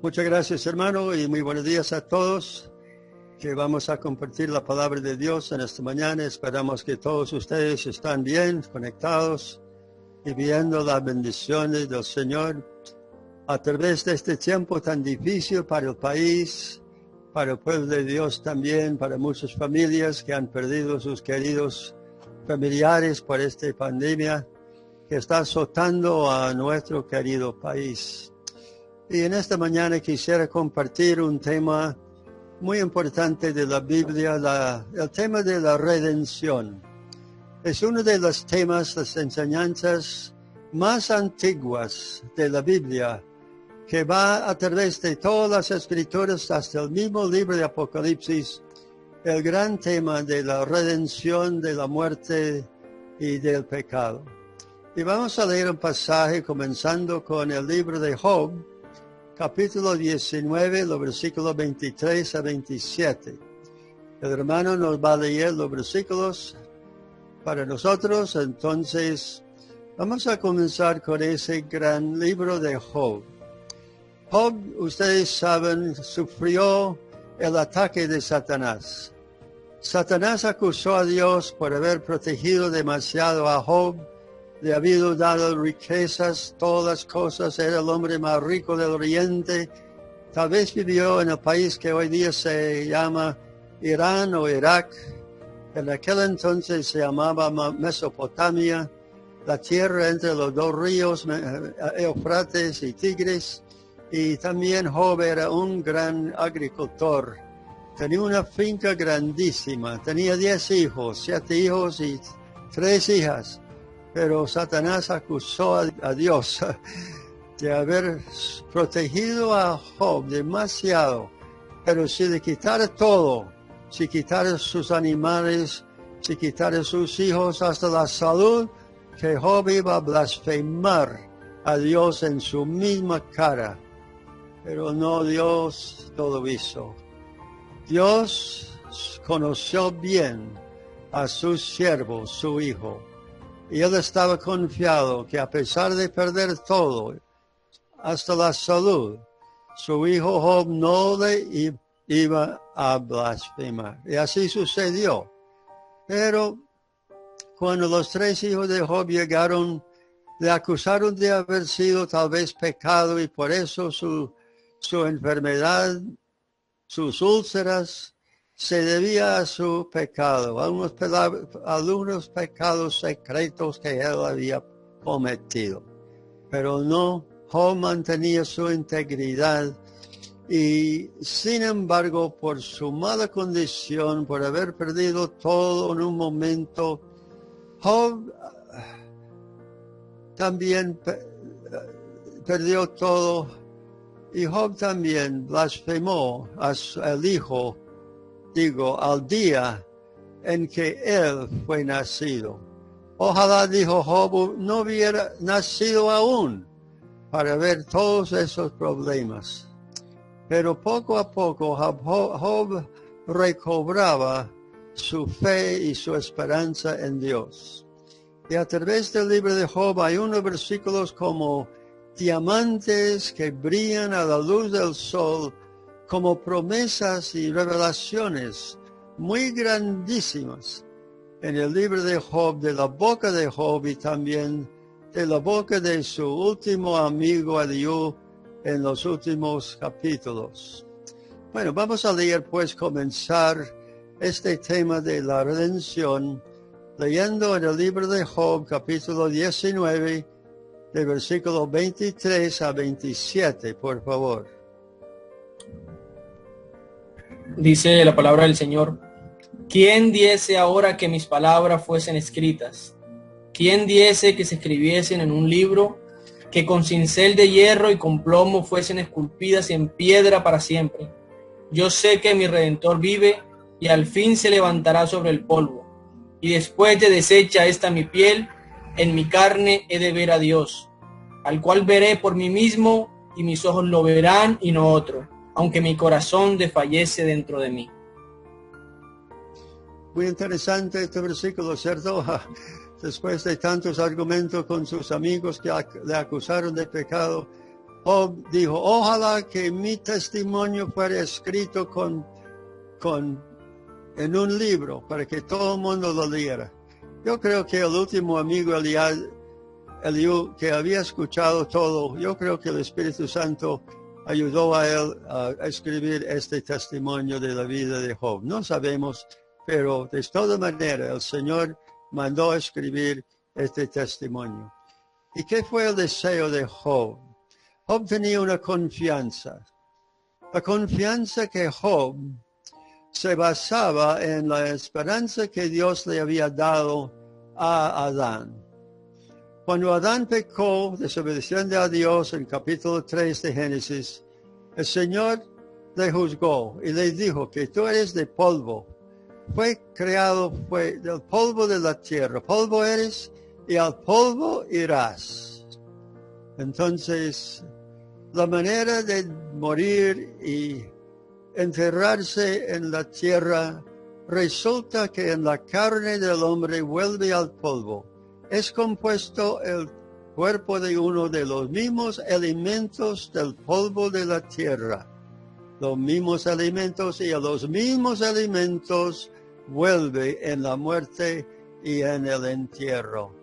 Muchas gracias, hermano, y muy buenos días a todos, que vamos a compartir la palabra de Dios en esta mañana. Esperamos que todos ustedes están bien, conectados y viendo las bendiciones del Señor a través de este tiempo tan difícil para el país, para el pueblo de Dios también, para muchas familias que han perdido sus queridos familiares por esta pandemia que está azotando a nuestro querido país. Y en esta mañana quisiera compartir un tema muy importante de la Biblia, el tema de la redención. Es uno de los temas, las enseñanzas más antiguas de la Biblia, que va a través de todas las escrituras hasta el mismo libro de Apocalipsis, el gran tema de la redención de la muerte y del pecado. Y vamos a leer un pasaje comenzando con el libro de Job, capítulo 19, los versículos 23 a 27. El hermano nos va a leer los versículos para nosotros, entonces vamos a comenzar con ese gran libro de Job. Job, ustedes saben, sufrió el ataque de Satanás. Satanás acusó a Dios por haber protegido demasiado a Job, le había dado riquezas, todas las cosas, era el hombre más rico del Oriente. Tal vez vivió en el país que hoy día se llama Irán o Irak. En aquel entonces se llamaba Mesopotamia, la tierra entre los dos ríos, Éufrates y Tigris. Y también Job era un gran agricultor. Tenía una finca grandísima, tenía 10 hijos, 7 hijos y 3 hijas. Pero Satanás acusó a Dios de haber protegido a Job demasiado. Pero si le quitara todo, si quitara sus animales, si quitara sus hijos, hasta la salud, que Job iba a blasfemar a Dios en su misma cara. Pero no, Dios todo hizo. Dios conoció bien a su siervo, su hijo. Y él estaba confiado que a pesar de perder todo, hasta la salud, su hijo Job no le iba a blasfemar. Y así sucedió. Pero cuando los 3 hijos de Job llegaron, le acusaron de haber sido tal vez pecado y por eso su enfermedad, sus úlceras, se debía a su pecado, a algunos pecados secretos que él había cometido. Pero no, Job mantenía su integridad y sin embargo por su mala condición, por haber perdido todo en un momento, Job también perdió todo y Job también blasfemó al hijo, al día en que él fue nacido. Ojalá, dijo Job, no hubiera nacido aún para ver todos esos problemas. Pero poco a poco Job recobraba su fe y su esperanza en Dios. Y a través del libro de Job hay unos versículos como diamantes que brillan a la luz del sol, como promesas y revelaciones muy grandísimas en el libro de Job, de la boca de Job y también de la boca de su último amigo Eliú en los últimos capítulos. Bueno, vamos a leer pues, comenzar este tema de la redención, leyendo en el libro de Job, capítulo 19, de versículos 23 a 27, por favor. Dice la palabra del Señor: ¿Quién diese ahora que mis palabras fuesen escritas? ¿Quién diese que se escribiesen en un libro, que con cincel de hierro y con plomo fuesen esculpidas en piedra para siempre? Yo sé que mi Redentor vive y al fin se levantará sobre el polvo. Y después de deshecha esta mi piel, en mi carne he de ver a Dios, al cual veré por mí mismo, y mis ojos lo verán y no otro, aunque mi corazón desfallece dentro de mí. Muy interesante este versículo, ¿cierto? Después de tantos argumentos con sus amigos que le acusaron de pecado, Job dijo, ojalá que mi testimonio fuera escrito en un libro para que todo el mundo lo leyera. Yo creo que el último amigo Eliú, que había escuchado todo, yo creo que el Espíritu Santo ayudó a él a escribir este testimonio de la vida de Job. No sabemos, pero de toda manera el Señor mandó a escribir este testimonio. ¿Y qué fue el deseo de Job? Job tenía una confianza. La confianza que Job se basaba en la esperanza que Dios le había dado a Adán. Cuando Adán pecó, desobedeciendo a Dios en capítulo 3 de Génesis, el Señor le juzgó y le dijo que tú eres de polvo. Fue del polvo de la tierra. Polvo eres y al polvo irás. Entonces, la manera de morir y enterrarse en la tierra resulta que en la carne del hombre vuelve al polvo. Es compuesto el cuerpo de uno de los mismos elementos del polvo de la tierra. Los mismos alimentos y a los mismos alimentos vuelve en la muerte y en el entierro.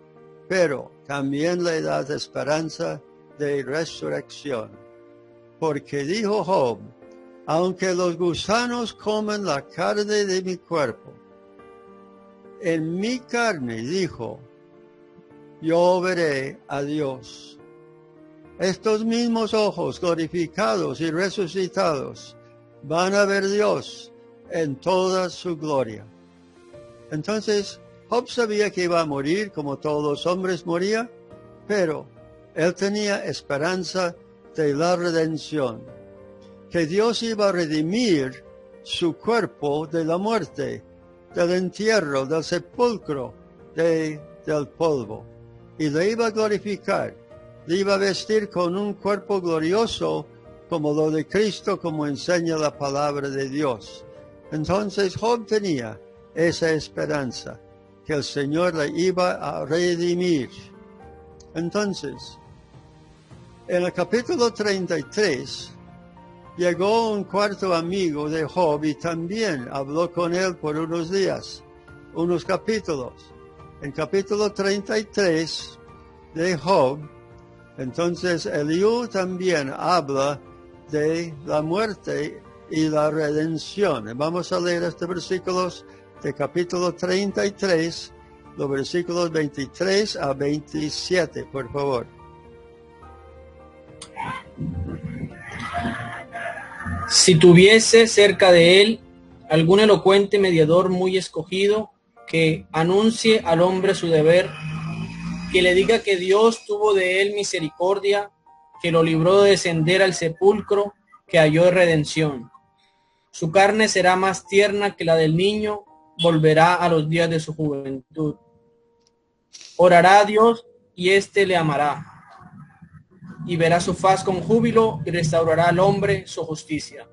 Pero también le da esperanza de resurrección. Porque dijo Job, aunque los gusanos coman la carne de mi cuerpo, en mi carne, dijo, yo veré a Dios. Estos mismos ojos glorificados y resucitados van a ver a Dios en toda su gloria. Entonces, Job sabía que iba a morir como todos los hombres morían, pero él tenía esperanza de la redención, que Dios iba a redimir su cuerpo de la muerte, del entierro, del sepulcro, del polvo, y le iba a glorificar, le iba a vestir con un cuerpo glorioso como lo de Cristo, como enseña la palabra de Dios. Entonces Job tenía esa esperanza, que el Señor le iba a redimir. Entonces, en el capítulo 33, llegó un cuarto amigo de Job y también habló con él por unos días, unos capítulos. En capítulo 33 de Job, entonces Eliú también habla de la muerte y la redención. Vamos a leer estos versículos de capítulo 33, los versículos 23 a 27, por favor. Si tuviese cerca de él algún elocuente mediador muy escogido, que anuncie al hombre su deber, que le diga que Dios tuvo de él misericordia, que lo libró de descender al sepulcro, que halló redención. Su carne será más tierna que la del niño, volverá a los días de su juventud. Orará a Dios y éste le amará, y verá su faz con júbilo y restaurará al hombre su justicia.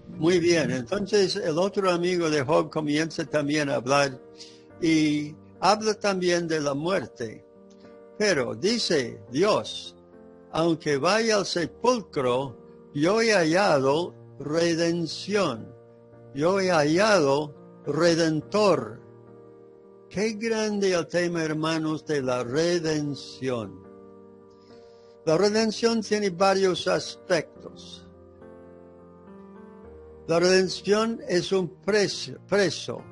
Muy bien, entonces el otro amigo de Job comienza también a hablar y habla también de la muerte. Pero dice Dios, aunque vaya al sepulcro, yo he hallado redención. Yo he hallado redentor. Qué grande el tema, hermanos, de la redención. La redención tiene varios aspectos. La redención es un precio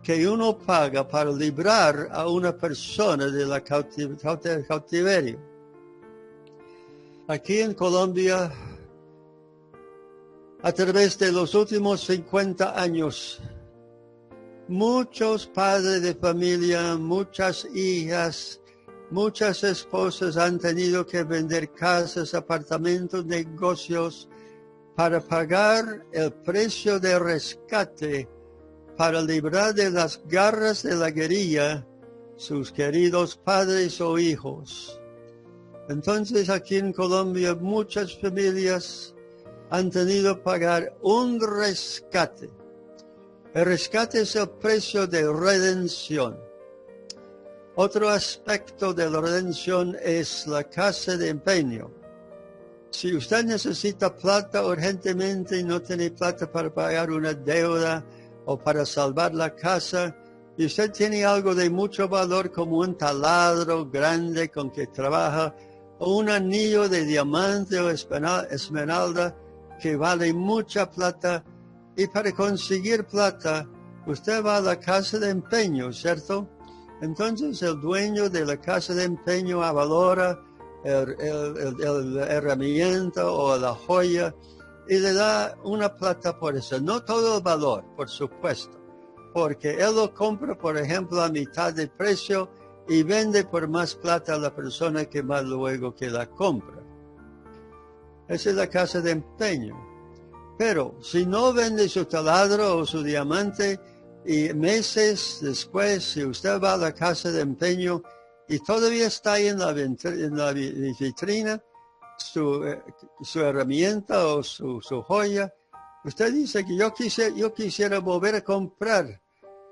que uno paga para librar a una persona de la cautiverio. Aquí en Colombia, a través de los últimos 50 años, muchos padres de familia, muchas hijas, muchas esposas han tenido que vender casas, apartamentos, negocios, para pagar el precio de rescate, para librar de las garras de la guerrilla sus queridos padres o hijos. Entonces aquí en Colombia muchas familias han tenido que pagar un rescate. El rescate es el precio de redención. Otro aspecto de la redención es la casa de empeño. Si usted necesita plata urgentemente y no tiene plata para pagar una deuda o para salvar la casa, y usted tiene algo de mucho valor como un taladro grande con que trabaja, o un anillo de diamante o esmeralda que vale mucha plata, y para conseguir plata, usted va a la casa de empeño, ¿cierto? Entonces el dueño de la casa de empeño valora la herramienta o la joya y le da una plata por eso. No todo el valor, por supuesto, porque él lo compra, por ejemplo, a mitad de precio y vende por más plata a la persona que más luego que la compra. Esa es la casa de empeño. Pero si no vende su taladro o su diamante, y meses después, si usted va a la casa de empeño y todavía está ahí en la vitrina su herramienta o su joya, usted dice que yo quisiera volver a comprar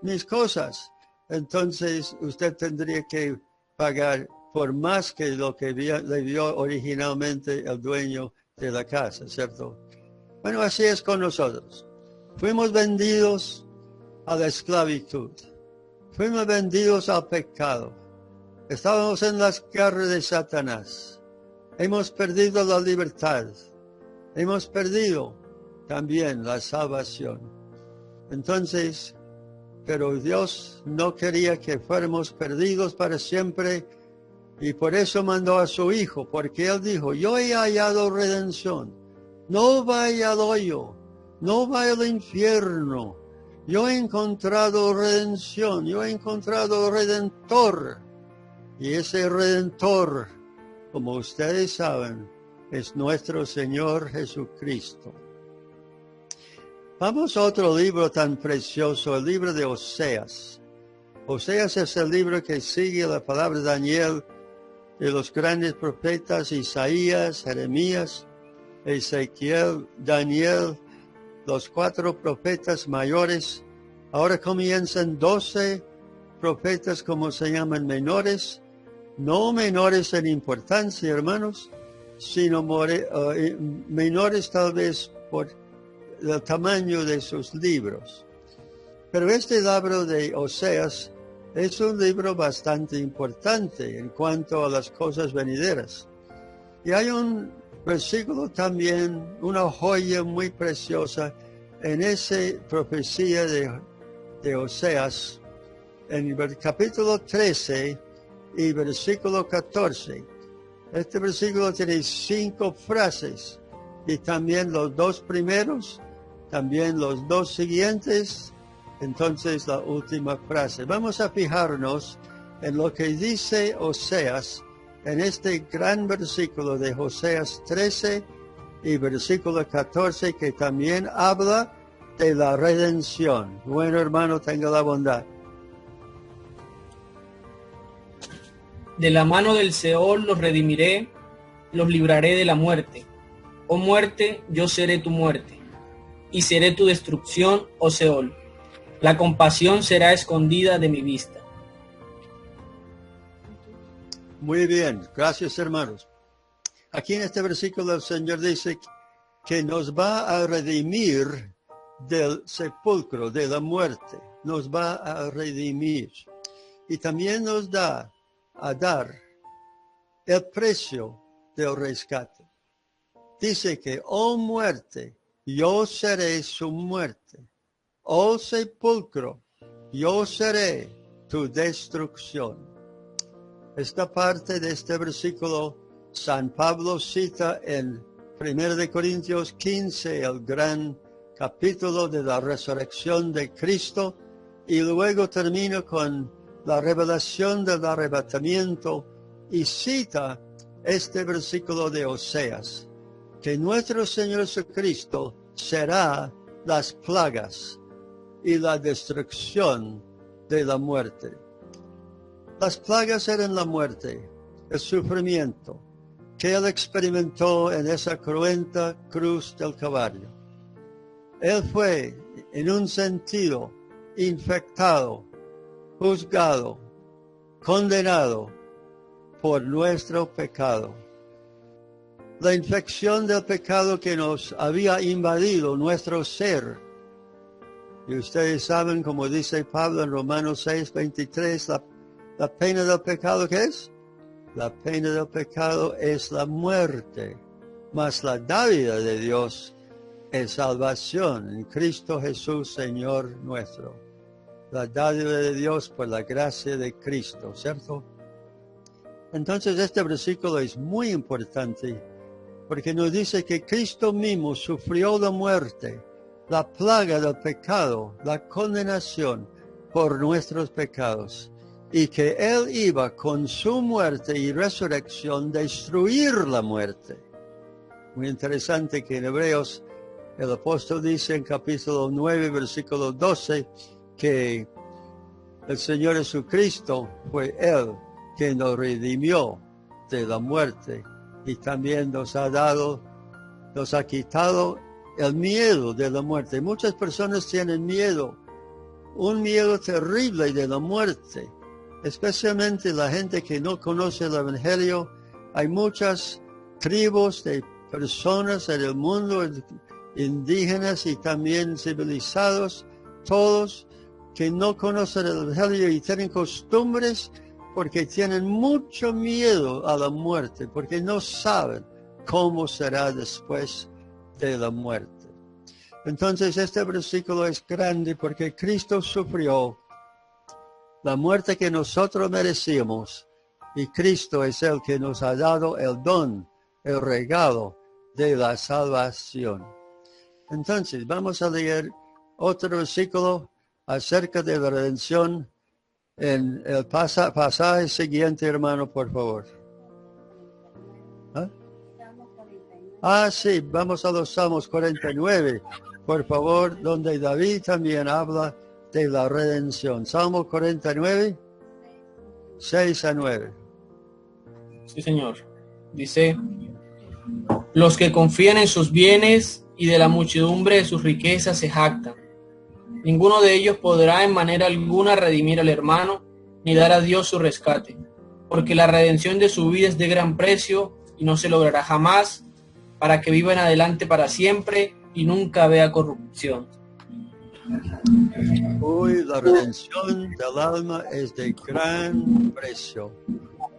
mis cosas. Entonces usted tendría que pagar por más que lo que le dio originalmente el dueño de la casa, ¿cierto? Bueno, así es con nosotros. Fuimos vendidos a la esclavitud. Fuimos vendidos al pecado. Estábamos en las garras de Satanás. Hemos perdido la libertad. Hemos perdido también la salvación. Entonces, pero Dios no quería que fuéramos perdidos para siempre, y por eso mandó a su Hijo, porque Él dijo, yo he hallado redención. No vaya al hoyo, no vaya al infierno. Yo he encontrado redención, yo he encontrado redentor. Y ese redentor, como ustedes saben, es nuestro Señor Jesucristo. Vamos a otro libro tan precioso, el libro de Oseas. Oseas es el libro que sigue la palabra de Daniel, de los grandes profetas Isaías, Jeremías, Ezequiel, Daniel, los 4 profetas mayores. Ahora comienzan 12 profetas, como se llaman, menores. No menores en importancia, hermanos, sino menores tal vez por el tamaño de sus libros. Pero este libro de Oseas es un libro bastante importante en cuanto a las cosas venideras. Y hay un versículo también, una joya muy preciosa en esa profecía de Oseas, en el capítulo 13 y versículo 14. Este versículo tiene 5 frases, y también los 2 primeros, también los 2 siguientes, entonces la última frase. Vamos a fijarnos en lo que dice Oseas en este gran versículo de Oseas 13 y versículo 14, que también habla de la redención. Bueno, hermano, tenga la bondad. De la mano del Seol los redimiré, los libraré de la muerte. Oh muerte, yo seré tu muerte, y seré tu destrucción, oh Seol. La compasión será escondida de mi vista. Muy bien, gracias, hermanos. Aquí en este versículo el Señor dice que nos va a redimir del sepulcro, de la muerte. Nos va a redimir. Y también nos da a dar el precio del rescate. Dice que, oh muerte, yo seré su muerte. Oh sepulcro, yo seré tu destrucción. Esta parte de este versículo, San Pablo cita en 1 Corintios 15, el gran capítulo de la resurrección de Cristo, y luego termina con la revelación del arrebatamiento, y cita este versículo de Oseas, que nuestro Señor Jesucristo será las plagas y la destrucción de la muerte. Las plagas eran la muerte, el sufrimiento que Él experimentó en esa cruenta cruz del Calvario. Él fue, en un sentido, infectado, juzgado, condenado por nuestro pecado. La infección del pecado que nos había invadido nuestro ser. Y ustedes saben, como dice Pablo en Romanos 6:23, la pena del pecado, ¿qué es? La pena del pecado es la muerte, mas la dádiva de Dios es salvación en Cristo Jesús, Señor nuestro. La dádiva de Dios por la gracia de Cristo, ¿cierto? Entonces este versículo es muy importante porque nos dice que Cristo mismo sufrió la muerte, la plaga del pecado, la condenación por nuestros pecados, y que Él iba con su muerte y resurrección destruir la muerte. Muy interesante que en Hebreos el apóstol dice en capítulo 9, versículo 12, que el Señor Jesucristo fue Él quien nos redimió de la muerte y también nos ha quitado el miedo de la muerte. Muchas personas tienen miedo, un miedo terrible de la muerte, especialmente la gente que no conoce el Evangelio. Hay muchas tribus de personas en el mundo, indígenas y también civilizados, todos que no conocen el Evangelio y tienen costumbres porque tienen mucho miedo a la muerte, porque no saben cómo será después de la muerte. Entonces este versículo es grande porque Cristo sufrió la muerte que nosotros merecíamos y Cristo es el que nos ha dado el don, el regalo de la salvación. Entonces vamos a leer otro versículo acerca de la redención en el pasaje siguiente, hermano, por favor. Sí, vamos a los Salmos 49, por favor, donde David también habla de la redención. Salmo 49, 6-9. Sí, Señor. Dice: los que confían en sus bienes y de la muchedumbre de sus riquezas se jactan. Ninguno de ellos podrá en manera alguna redimir al hermano, ni dar a Dios su rescate, porque la redención de su vida es de gran precio y no se logrará jamás, para que viva en adelante para siempre y nunca vea corrupción. La redención del alma es de gran precio.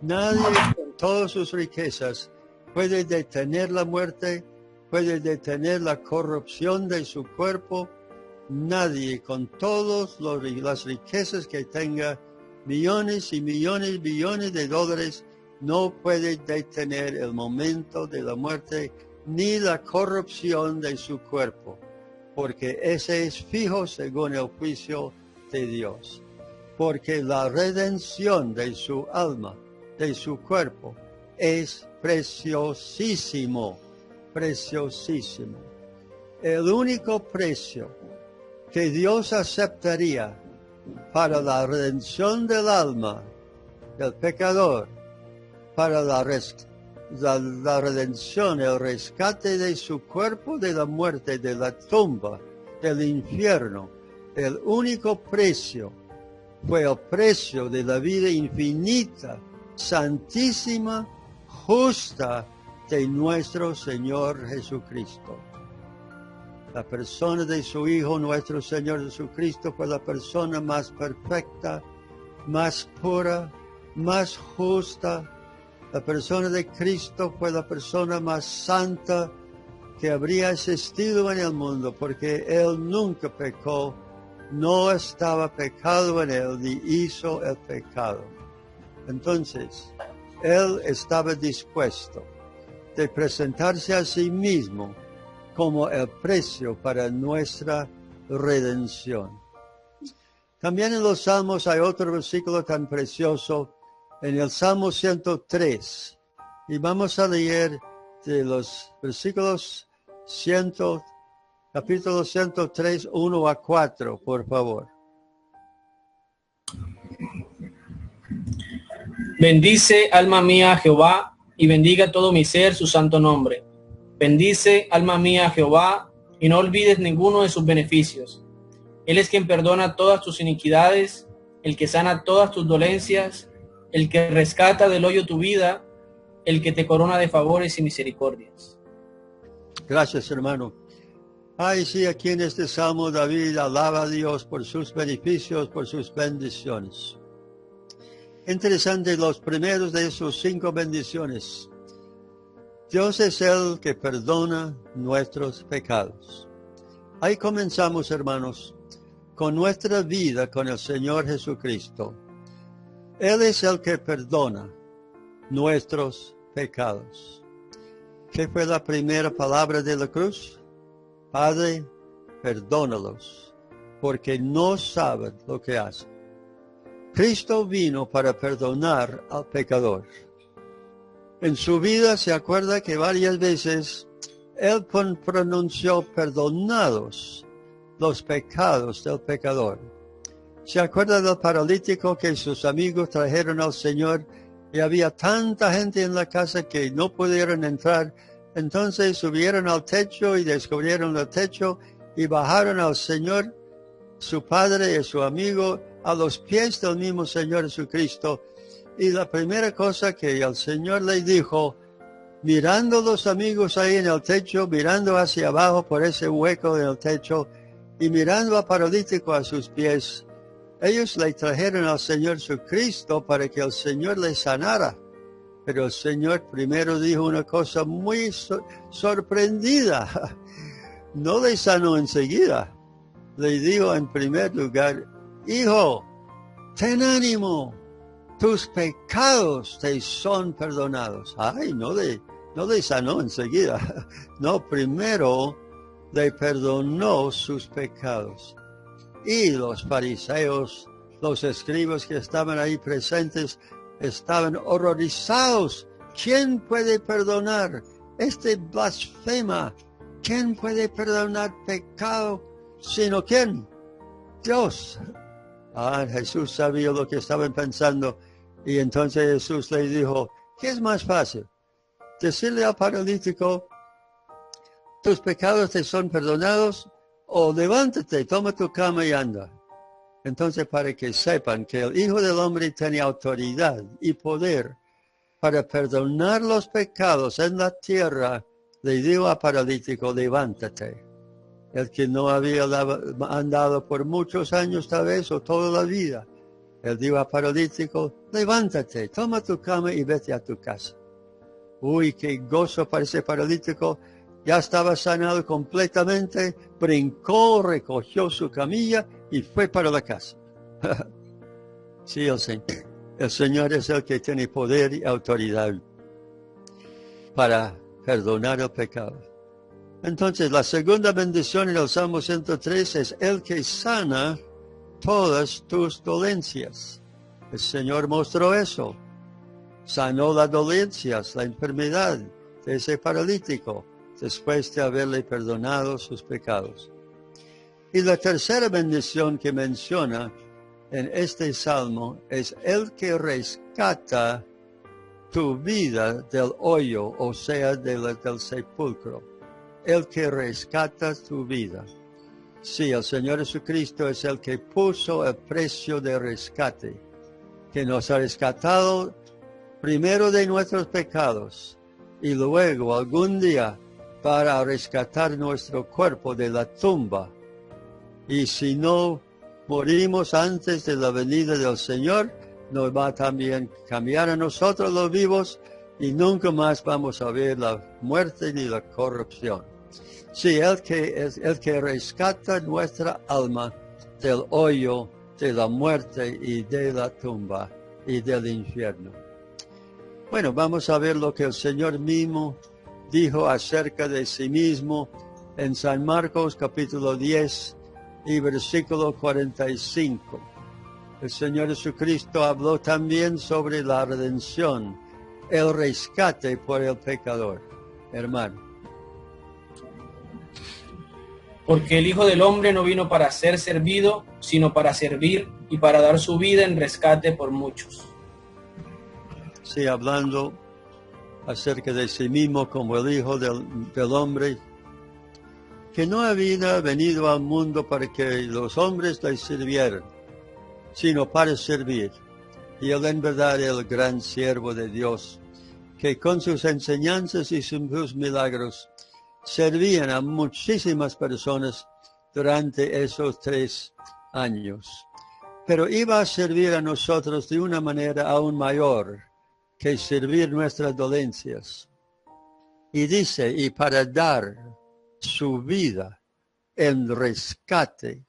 Nadie con todas sus riquezas puede detener la muerte, puede detener la corrupción de su cuerpo. Nadie con todas las riquezas que tenga, millones y millones, billones de dólares, no puede detener el momento de la muerte ni la corrupción de su cuerpo, porque ese es fijo según el juicio de Dios. Porque la redención de su alma, de su cuerpo, es preciosísimo, preciosísimo. El único precio que Dios aceptaría para la redención del alma del pecador, para la redención, el rescate de su cuerpo de la muerte, de la tumba, del infierno, el único precio fue el precio de la vida infinita, santísima, justa de nuestro Señor Jesucristo. La persona de su Hijo, nuestro Señor Jesucristo, fue la persona más perfecta, más pura, más justa. La persona de Cristo fue la persona más santa que habría existido en el mundo, porque Él nunca pecó, no estaba pecado en Él, ni hizo el pecado. Entonces, Él estaba dispuesto de presentarse a sí mismo como el precio para nuestra redención. También en los Salmos hay otro versículo tan precioso, en el Salmo 103. Y vamos a leer de los versículos capítulo 103, 1-4, por favor. Bendice, alma mía, a Jehová, y bendiga todo mi ser su santo nombre. Bendice, alma mía, a Jehová, y no olvides ninguno de sus beneficios. Él es quien perdona todas tus iniquidades, el que sana todas tus dolencias, el que rescata del hoyo tu vida, el que te corona de favores y misericordias. Gracias, hermano. Ay, sí, aquí en este Salmo David alaba a Dios por sus beneficios, por sus bendiciones. Interesante, los primeros de sus 5 bendiciones. Dios es el que perdona nuestros pecados. Ahí comenzamos, hermanos, con nuestra vida con el Señor Jesucristo. Él es el que perdona nuestros pecados. ¿Qué fue la primera palabra de la cruz? Padre, perdónalos, porque no saben lo que hacen. Cristo vino para perdonar al pecador. En su vida se acuerda que varias veces Él pronunció perdonados los pecados del pecador. ¿Se acuerda del paralítico que sus amigos trajeron al Señor y había tanta gente en la casa que no pudieron entrar? Entonces subieron al techo y descubrieron el techo y bajaron al Señor, su padre y su amigo, a los pies del mismo Señor Jesucristo. Y la primera cosa que el Señor le dijo, mirando los amigos ahí en el techo, mirando hacia abajo por ese hueco en el techo y mirando al paralítico a sus pies, ellos le trajeron al Señor Jesucristo para que el Señor le sanara. Pero el Señor primero dijo una cosa muy sorprendida. No le sanó enseguida. Le dijo en primer lugar, hijo, ten ánimo, tus pecados te son perdonados. Ay, no le sanó enseguida. No, primero le perdonó sus pecados. Y los fariseos, los escribas que estaban ahí presentes, estaban horrorizados. ¿Quién puede perdonar este blasfema? ¿Quién puede perdonar pecado sino quién? Dios. Jesús sabía lo que estaban pensando y entonces Jesús le dijo, ¿qué es más fácil? Decirle al paralítico, tus pecados te son perdonados, o levántate, toma tu cama y anda. Entonces, para que sepan que el Hijo del Hombre tiene autoridad y poder para perdonar los pecados en la tierra, le dijo al paralítico, levántate. El que no había andado por muchos años tal vez, o toda la vida, él dijo al paralítico, levántate, toma tu cama y vete a tu casa. Uy, qué gozo para ese paralítico. Ya estaba sanado completamente, brincó, recogió su camilla y fue para la casa. Sí, el Señor es el que tiene poder y autoridad para perdonar el pecado. Entonces, la segunda bendición en el Salmo 103 es el que sana todas tus dolencias. El Señor mostró eso. Sanó las dolencias, la enfermedad de ese paralítico, después de haberle perdonado sus pecados. Y la tercera bendición que menciona en este salmo es el que rescata tu vida del hoyo, o sea, del sepulcro. El que rescata tu vida. Sí, el Señor Jesucristo es el que puso el precio de rescate, que nos ha rescatado primero de nuestros pecados y luego algún día para rescatar nuestro cuerpo de la tumba. Y si no morimos antes de la venida del Señor, nos va también a cambiar a nosotros los vivos y nunca más vamos a ver la muerte ni la corrupción. Sí, el que rescata nuestra alma del hoyo, de la muerte y de la tumba y del infierno. Bueno, vamos a ver lo que el Señor mismo dijo acerca de sí mismo en San Marcos capítulo 10 y versículo 45. El Señor Jesucristo habló también sobre la redención, el rescate por el pecador. Hermano. Porque el Hijo del Hombre no vino para ser servido, sino para servir y para dar su vida en rescate por muchos. Sí, hablando acerca de sí mismo como el Hijo del Hombre, que no había venido al mundo para que los hombres le sirvieran, sino para servir y él en verdad el gran siervo de Dios, que con sus enseñanzas y sus milagros servían a muchísimas personas durante esos 3 años. Pero iba a servir a nosotros de una manera aún mayor que servir nuestras dolencias. Y dice, y para dar su vida en rescate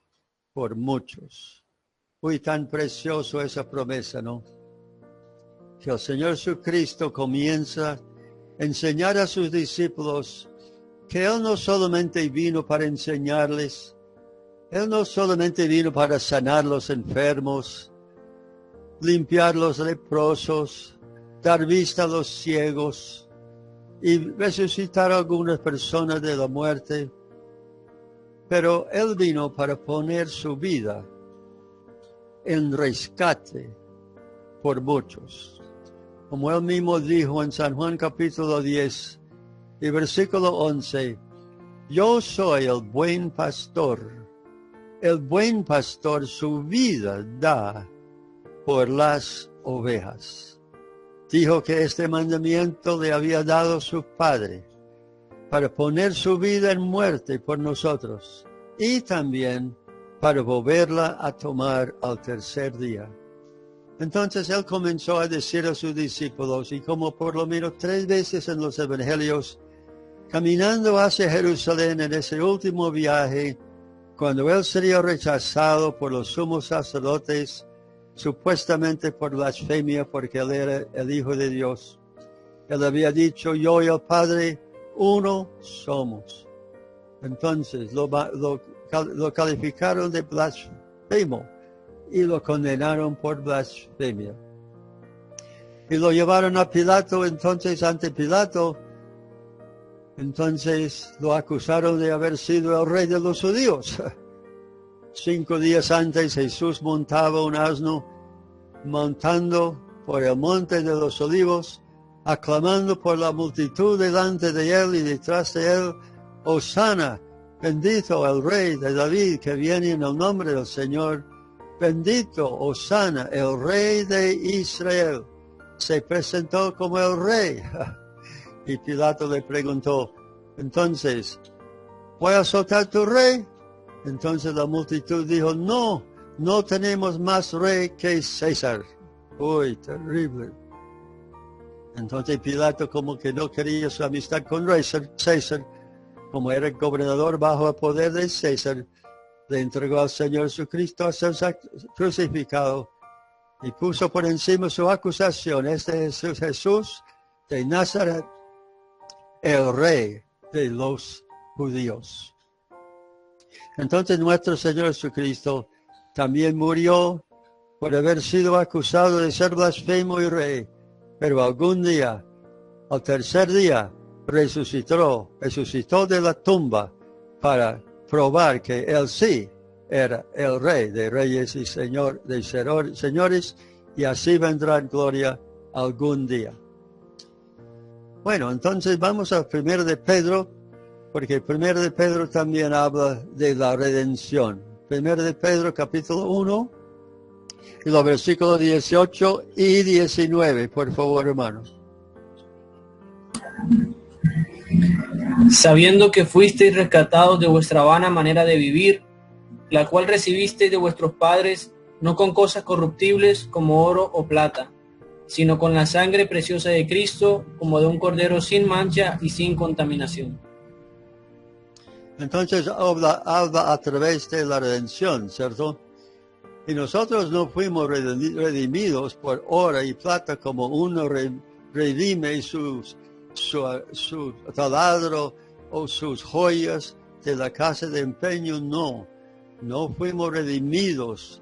por muchos. Uy, tan precioso esa promesa, ¿no? Que el Señor Jesucristo comienza a enseñar a sus discípulos que Él no solamente vino para enseñarles, Él no solamente vino para sanar los enfermos, limpiar los leprosos, dar vista a los ciegos y resucitar a algunas personas de la muerte, pero Él vino para poner su vida en rescate por muchos. Como Él mismo dijo en San Juan capítulo 10 y versículo 11, yo soy el buen pastor. El buen pastor su vida da por las ovejas. Dijo que este mandamiento le había dado su Padre para poner su vida en muerte por nosotros y también para volverla a tomar al tercer día. Entonces él comenzó a decir a sus discípulos, y como por lo menos 3 veces en los evangelios, caminando hacia Jerusalén en ese último viaje, cuando él sería rechazado por los sumos sacerdotes, supuestamente por blasfemia, porque él era el Hijo de Dios. Él había dicho, yo y el Padre, uno somos. Entonces lo calificaron de blasfemo y lo condenaron por blasfemia. Y lo llevaron a Pilato, entonces ante Pilato, entonces lo acusaron de haber sido el rey de los judíos. 5 días antes Jesús montaba un asno, montando por el monte de los olivos, aclamando por la multitud delante de él y detrás de él, Hosana, bendito el rey de David que viene en el nombre del Señor, bendito Hosana, el rey de Israel. Se presentó como el rey. Y Pilato le preguntó, entonces, ¿voy a soltar tu rey? Entonces la multitud dijo, no, no tenemos más rey que César. Uy, terrible. Entonces Pilato, como que no quería su amistad con César, como era el gobernador bajo el poder de César, le entregó al Señor Jesucristo a ser crucificado y puso por encima su acusación. Este es Jesús de Nazaret, el rey de los judíos. Entonces nuestro Señor Jesucristo también murió por haber sido acusado de ser blasfemo y rey, pero algún día, al tercer día, resucitó de la tumba para probar que Él sí era el rey de reyes y señor de señores, y así vendrá en gloria algún día. Bueno, entonces vamos al 1 de Pedro, porque el 1 de Pedro también habla de la redención. 1 de Pedro capítulo 1 y los versículos 18 y 19, por favor, hermanos. Sabiendo que fuisteis rescatados de vuestra vana manera de vivir, la cual recibisteis de vuestros padres, no con cosas corruptibles como oro o plata, sino con la sangre preciosa de Cristo, como de un cordero sin mancha y sin contaminación. Entonces habla a través de la redención, ¿cierto? Y nosotros no fuimos redimidos por oro y plata como uno redime su taladro o sus joyas de la casa de empeño. No fuimos redimidos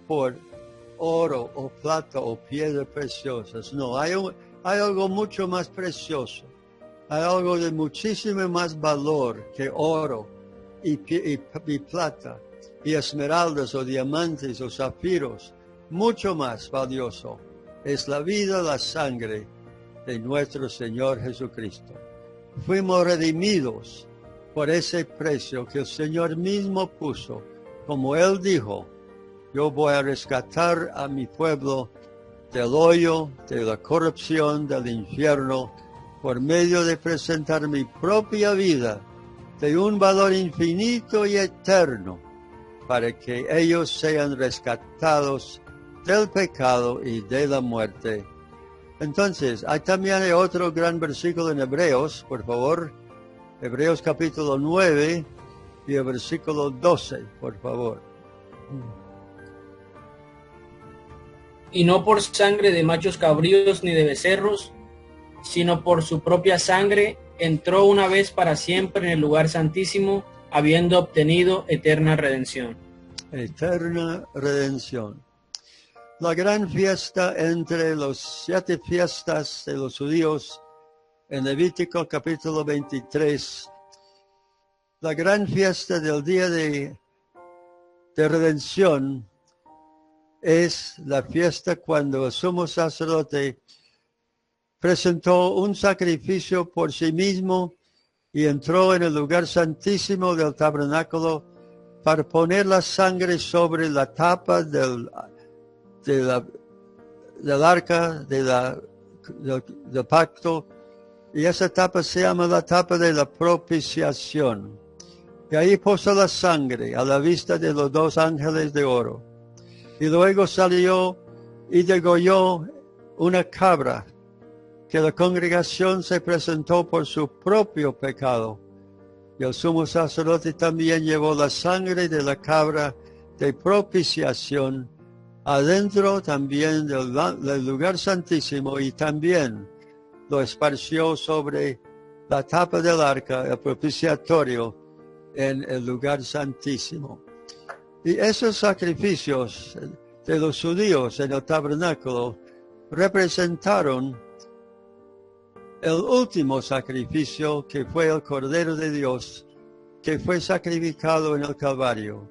por oro o plata o piedras preciosas. No, hay algo mucho más precioso. Hay algo de muchísimo más valor que oro y plata y esmeraldas o diamantes o zafiros. Mucho más valioso es la vida, la sangre de nuestro Señor Jesucristo. Fuimos redimidos por ese precio que el Señor mismo puso. Como Él dijo, yo voy a rescatar a mi pueblo del hoyo, de la corrupción, del infierno, por medio de presentar mi propia vida de un valor infinito y eterno, para que ellos sean rescatados del pecado y de la muerte. Entonces, también hay otro gran versículo en Hebreos, por favor. Hebreos capítulo 9 y el versículo 12, por favor. Y no por sangre de machos cabríos ni de becerros, sino por su propia sangre, entró una vez para siempre en el lugar santísimo, habiendo obtenido eterna redención. Eterna redención. La gran fiesta entre los 7 fiestas de los judíos en Levítico capítulo 23. La gran fiesta del día de redención es la fiesta cuando el sumo sacerdote presentó un sacrificio por sí mismo y entró en el lugar santísimo del tabernáculo para poner la sangre sobre la tapa del arca del pacto, y esa tapa se llama la tapa de la propiciación. Y ahí puso la sangre a la vista de los 2 ángeles de oro. Y luego salió y degolló una cabra, que la congregación se presentó por su propio pecado. Y el sumo sacerdote también llevó la sangre de la cabra de propiciación adentro también del lugar santísimo, y también lo esparció sobre la tapa del arca, el propiciatorio, en el lugar santísimo. Y esos sacrificios de los judíos en el tabernáculo representaron el último sacrificio, que fue el Cordero de Dios, que fue sacrificado en el Calvario.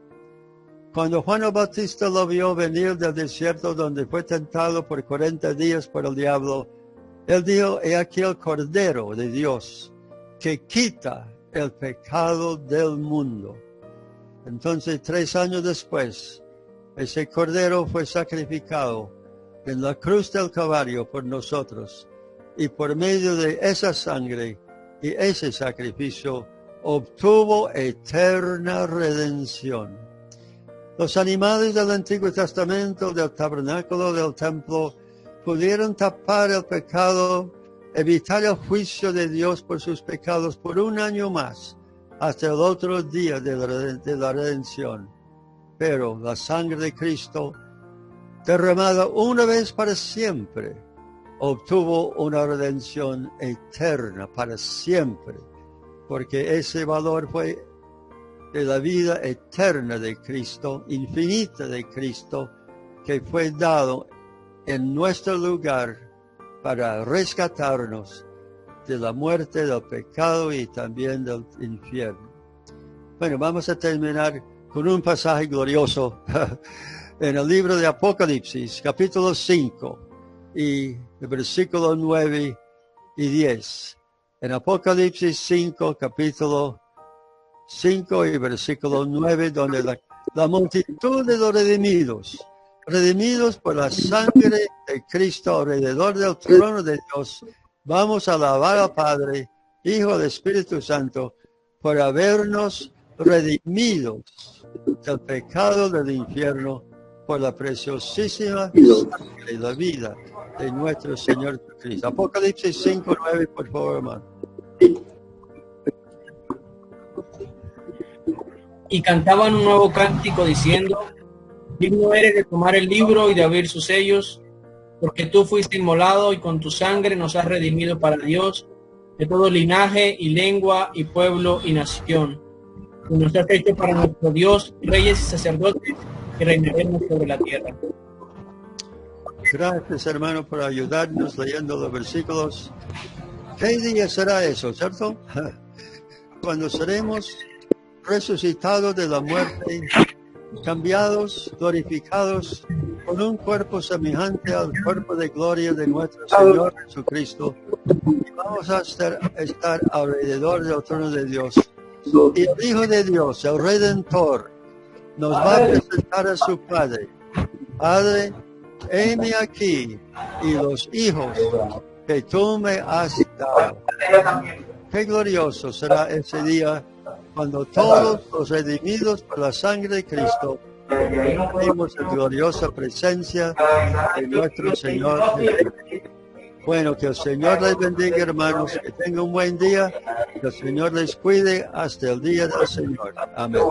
Cuando Juan el Bautista lo vio venir del desierto, donde fue tentado por 40 días por el diablo, él dijo: he aquí el Cordero de Dios, que quita el pecado del mundo. Entonces, 3 años después, ese Cordero fue sacrificado en la cruz del Calvario por nosotros, y por medio de esa sangre y ese sacrificio obtuvo eterna redención. Los animales del Antiguo Testamento, del tabernáculo, del templo, pudieron tapar el pecado, evitar el juicio de Dios por sus pecados por 1 año más, hasta el otro día de la redención. Pero la sangre de Cristo, derramada una vez para siempre, obtuvo una redención eterna para siempre, porque ese valor fue de la vida eterna de Cristo, infinita de Cristo, que fue dado en nuestro lugar para rescatarnos de la muerte, del pecado y también del infierno. Bueno, vamos a terminar con un pasaje glorioso en el libro de Apocalipsis, capítulo 5 y el versículo 9 y 10. En Apocalipsis 5, capítulo 5 y versículo 9, donde la multitud de los redimidos por la sangre de Cristo alrededor del trono de Dios, vamos a alabar al Padre, Hijo y Espíritu Santo, por habernos redimidos del pecado del infierno, por la preciosísima sangre y la vida de nuestro Señor Cristo. Apocalipsis 5, 9, por favor, hermano. Y cantaban un nuevo cántico diciendo: digno eres de tomar el libro y de abrir sus sellos, porque tú fuiste inmolado y con tu sangre nos has redimido para Dios de todo linaje y lengua y pueblo y nación. Y nos has hecho para nuestro Dios reyes y sacerdotes, y reinaremos sobre la tierra. Gracias, hermano, por ayudarnos leyendo los versículos. ¿Qué día será eso, cierto? Cuando seremos resucitados de la muerte, cambiados, glorificados, con un cuerpo semejante al cuerpo de gloria de nuestro Señor Jesucristo, y vamos a estar alrededor del trono de Dios. Y el Hijo de Dios, el Redentor, nos va a presentar a su Padre. Padre, heme aquí y los hijos que tú me has dado. Qué glorioso será ese día cuando todos los redimidos por la sangre de Cristo vimos la gloriosa presencia de nuestro Señor Jesús. Bueno, que el Señor les bendiga, hermanos, que tengan un buen día, que el Señor les cuide hasta el día del Señor. Amén.